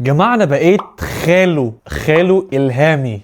جماعة انا بقيت خالو الهامي.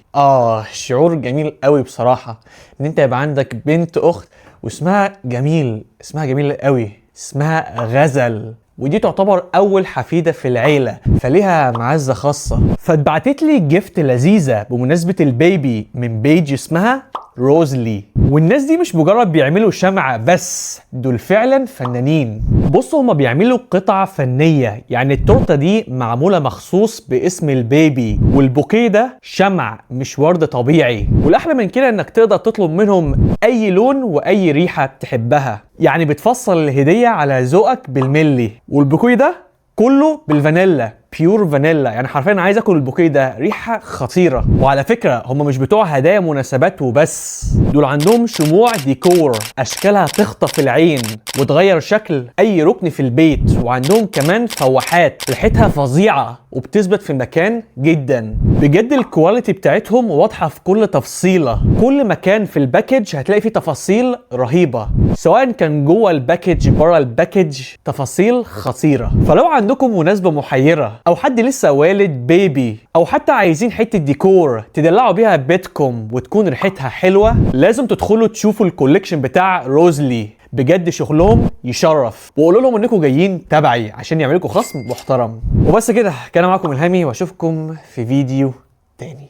شعور جميل قوي بصراحة ان انت يبقى عندك بنت اخت واسمها جميل، اسمها جميل قوي، اسمها غزل، ودي تعتبر اول حفيدة في العيلة فليها معزة خاصة. فاتبعتت لي جيفت لذيذة بمناسبة البيبي من بيج اسمها روزلي. والناس دي مش مجرد بيعملوا شمعة بس، دول فعلا فنانين. بصوا هما بيعملوا قطعة فنية، يعني التورتة دي معمولة مخصوص باسم البيبي، والبوكيه ده شمع مش ورد طبيعي. والاحلى من كده انك تقدر تطلب منهم اي لون واي ريحة بتحبها، يعني بتفصل الهدية على ذوقك بالملي. والبوكيه ده كله بالفانيلا، بيور فانيلا، يعني حرفيا عايز اكل البوكيه ده، ريحه خطيره. وعلى فكره هم مش بتوع هدايا مناسبات وبس، دول عندهم شموع ديكور اشكالها تخطف العين وتغير شكل اي ركن في البيت. وعندهم كمان فواحات ريحتها فظيعه وبتثبت في المكان جدا. بجد الكواليتي بتاعتهم واضحه في كل تفصيله، كل مكان في الباكج هتلاقي فيه تفاصيل رهيبه، سواء كان جوه الباكج بره الباكج، تفاصيل خطيره. فلو عندكم مناسبه محيره او حد لسه والد بيبي، او حتى عايزين حته ديكور تدلعوا بيها بيتكم وتكون ريحتها حلوه، لازم تدخلوا تشوفوا الكوليكشن بتاع روزلي. بجد شغلهم يشرف، وقولوا لهم انكم جايين تبعي عشان يعملوا لكم خصم محترم. وبس كده، كان معاكم الهامي واشوفكم في فيديو تاني.